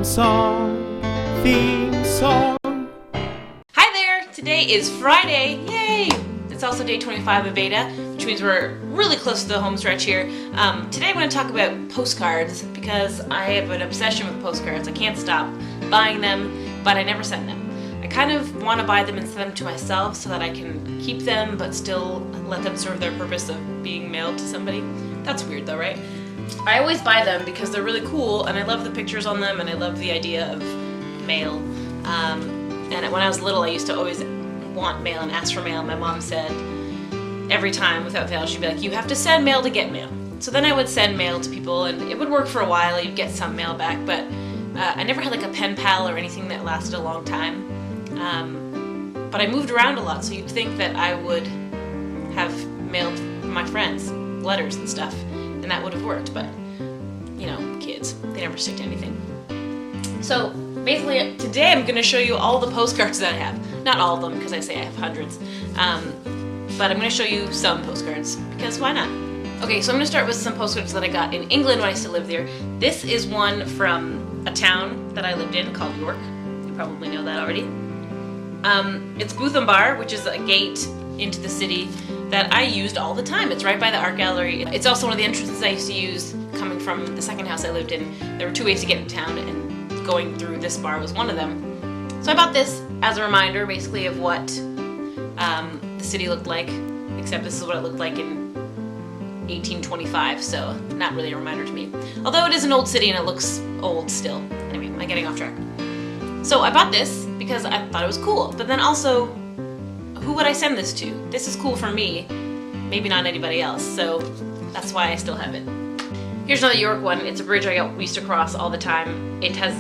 theme song, theme song. Hi there! Today is Friday, yay! It's also day 25 of VEDA, which means we're really close to the home stretch here. Today I'm going to talk about postcards because I have an obsession with postcards. I can't stop buying them, but I never send them. I kind of want to buy them and send them to myself so that I can keep them but still let them serve their purpose of being mailed to somebody. That's weird though, right? I always buy them because they're really cool and I love the pictures on them and I love the idea of mail. And when I was little I used to always want mail and ask for mail. My mom said every time without fail she'd be like, you have to send mail to get mail. So then I would send mail to people and it would work for a while. You'd get some mail back, but I never had like a pen pal or anything that lasted a long time. But I moved around a lot, so you'd think that I would have mailed my friends letters and stuff, and that would have worked, but, you know, kids, they never stick to anything. So, basically, today I'm going to show you all the postcards that I have. Not all of them, because I say I have hundreds, but I'm going to show you some postcards, because why not? Okay, so I'm going to start with some postcards that I got in England when I still lived there. This is one from a town that I lived in called York. You probably know that already. It's Bootham Bar, which is a gate into the city that I used all the time. It's right by the art gallery. It's also one of the entrances I used to use coming from the second house I lived in. There were two ways to get into town and going through this bar was one of them. So I bought this as a reminder basically of what the city looked like, except this is what it looked like in 1825, so not really a reminder to me. Although it is an old city and it looks old still. Anyway, I'm getting off track. So I bought this because I thought it was cool, but then also, who would I send this to? This is cool for me, maybe not anybody else, so that's why I still have it. Here's another York one. It's a bridge we used to cross all the time. It has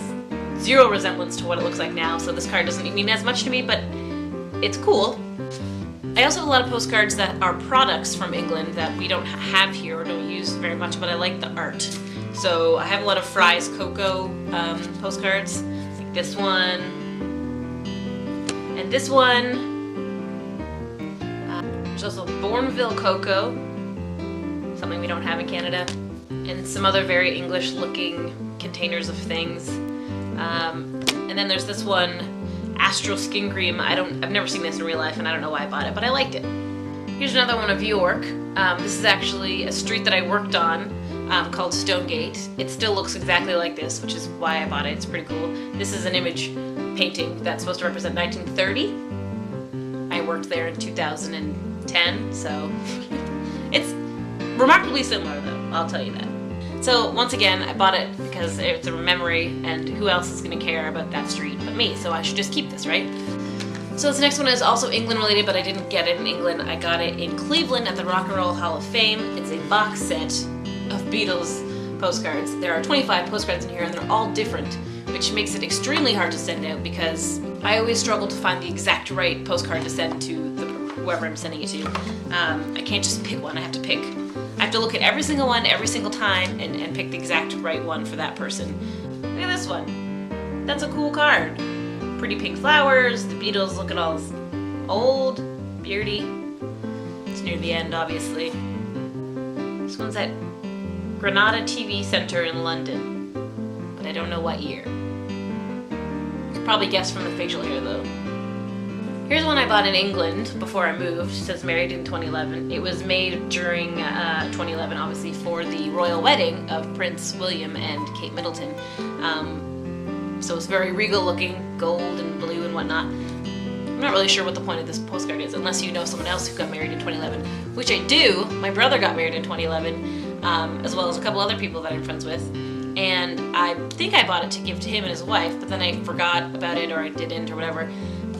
zero resemblance to what it looks like now, so this card doesn't mean as much to me, but it's cool. I also have a lot of postcards that are products from England that we don't have here or don't use very much, but I like the art. So I have a lot of Fry's Cocoa postcards, like this one, and this one. There's also Bourneville Cocoa, something we don't have in Canada, and some other very English-looking containers of things. And then there's this one, Astral Skin Cream. I've never seen this in real life, and I don't know why I bought it, but I liked it. Here's another one of York. This is actually a street that I worked on called Stonegate. It still looks exactly like this, which is why I bought it. It's pretty cool. This is an image painting that's supposed to represent 1930. I worked there in 2010, so it's remarkably similar though, I'll tell you that. So once again, I bought it because it's a memory and who else is going to care about that street but me, so I should just keep this, right? So this next one is also England related, but I didn't get it in England. I got it in Cleveland at the Rock and Roll Hall of Fame. It's a box set of Beatles postcards. There are 25 postcards in here and they're all different, which makes it extremely hard to send out because I always struggle to find the exact right postcard to send to whoever I'm sending it to. I can't just pick one, I have to look at every single one every single time and pick the exact right one for that person. Look at this one. That's a cool card. Pretty pink flowers, the Beatles looking all old, beardy. It's near the end, obviously. This one's at Granada TV Centre in London, but I don't know what year. You could probably guess from the facial hair though. Here's one I bought in England before I moved. It says married in 2011. It was made during 2011, obviously, for the royal wedding of Prince William and Kate Middleton. So it's very regal looking, gold and blue and whatnot. I'm not really sure what the point of this postcard is, unless you know someone else who got married in 2011, which I do. My brother got married in 2011, as well as a couple other people that I'm friends with. And I think I bought it to give to him and his wife, but then I forgot about it or I didn't or whatever.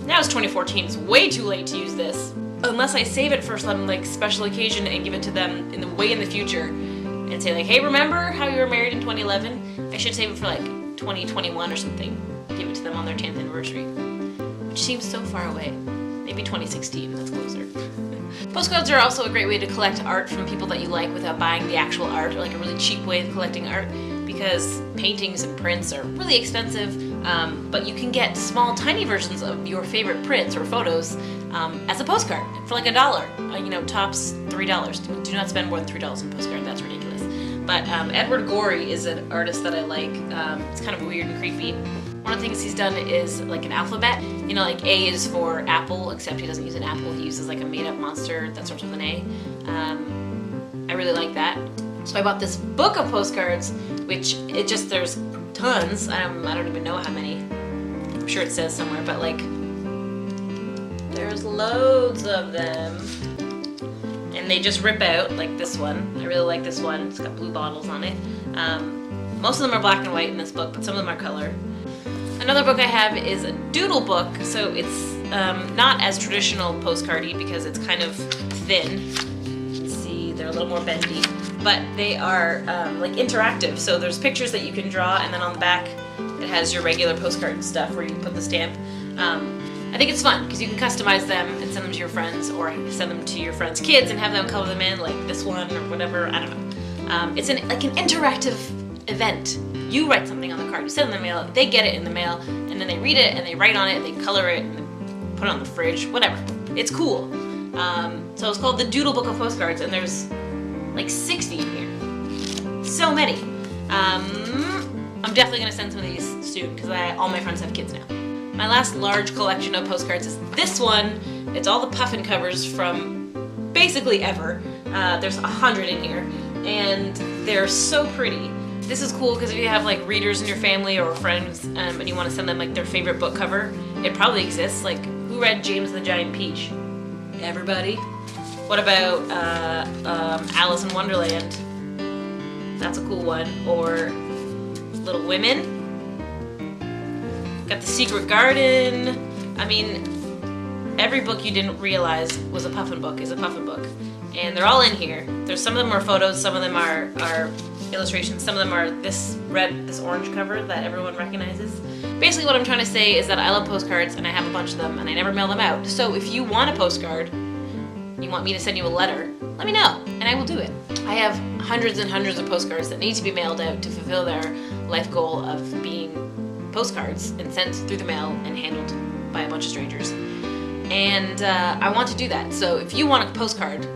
Now it's 2014, it's way too late to use this. Unless I save it for some like special occasion and give it to them way in the future and say like, hey, remember how you were married in 2011? I should save it for like 2021 or something. Give it to them on their 10th anniversary, which seems so far away. Maybe 2016, that's closer. Postcards are also a great way to collect art from people that you like without buying the actual art, or like a really cheap way of collecting art, because paintings and prints are really expensive, but you can get small, tiny versions of your favorite prints or photos as a postcard for like $1. You know, tops $3. Do not spend more than $3 on a postcard, that's ridiculous. But Edward Gorey is an artist that I like. It's kind of weird and creepy. One of the things he's done is like an alphabet. You know, like A is for apple, except he doesn't use an apple. He uses like a made-up monster that starts with an A. I really like that. So I bought this book of postcards, which there's tons. I don't even know how many. I'm sure it says somewhere, but like there's loads of them. And they just rip out, like this one. I really like this one. It's got blue bottles on it. Most of them are black and white in this book, but some of them are color. Another book I have is a doodle book, so it's not as traditional postcardy because it's kind of thin. You can see they're a little more bendy, but they are like interactive. So there's pictures that you can draw, and then on the back it has your regular postcard stuff where you put the stamp. I think it's fun because you can customize them and send them to your friends, or send them to your friends' kids and have them color them in, like this one or whatever. I don't know. It's like an interactive event. You write something on the card, you send them in the mail, they get it in the mail, and then they read it and they write on it and they color it and they put it on the fridge, whatever. It's cool. So it's called the Doodle Book of Postcards, and there's like 60 in here. So many. I'm definitely gonna send some of these soon because all my friends have kids now. My last large collection of postcards is this one. It's all the puffin covers from basically ever. There's 100 in here, and they're so pretty. This is cool because if you have like readers in your family or friends and you want to send them like their favorite book cover, it probably exists. Like, who read James and the Giant Peach? Everybody. What about Alice in Wonderland? That's a cool one. Or Little Women. Got The Secret Garden. I mean, every book you didn't realize was a puffin book is a puffin book. And they're all in here. Some of them are photos, some of them are illustrations, some of them are this orange cover that everyone recognizes. Basically what I'm trying to say is that I love postcards and I have a bunch of them and I never mail them out. So if you want a postcard, you want me to send you a letter, let me know and I will do it. I have hundreds and hundreds of postcards that need to be mailed out to fulfill their life goal of being postcards and sent through the mail and handled by a bunch of strangers. And I want to do that. So if you want a postcard,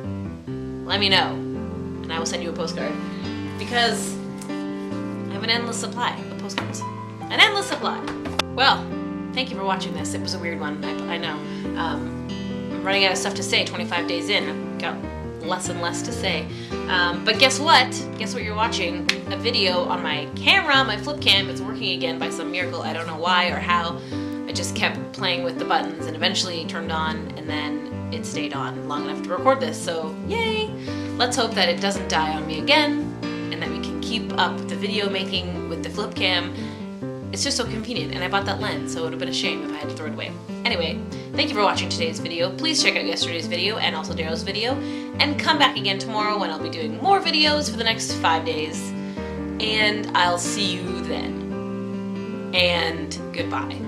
let me know and I will send you a postcard, because I have an endless supply of postcards. An endless supply. Well, thank you for watching this. It was a weird one, I know. I'm running out of stuff to say 25 days in. I've got less and less to say. But guess what? Guess what you're watching? A video on my camera, my flip cam. It's working again by some miracle. I don't know why or how. I just kept playing with the buttons and eventually turned on, and then it stayed on long enough to record this, so yay! Let's hope that it doesn't die on me again, and that we can keep up the video making with the flip cam. It's just so convenient, and I bought that lens, so it would have been a shame if I had to throw it away. Anyway, thank you for watching today's video. Please check out yesterday's video and also Daryl's video, and come back again tomorrow when I'll be doing more videos for the next 5 days, and I'll see you then. And goodbye.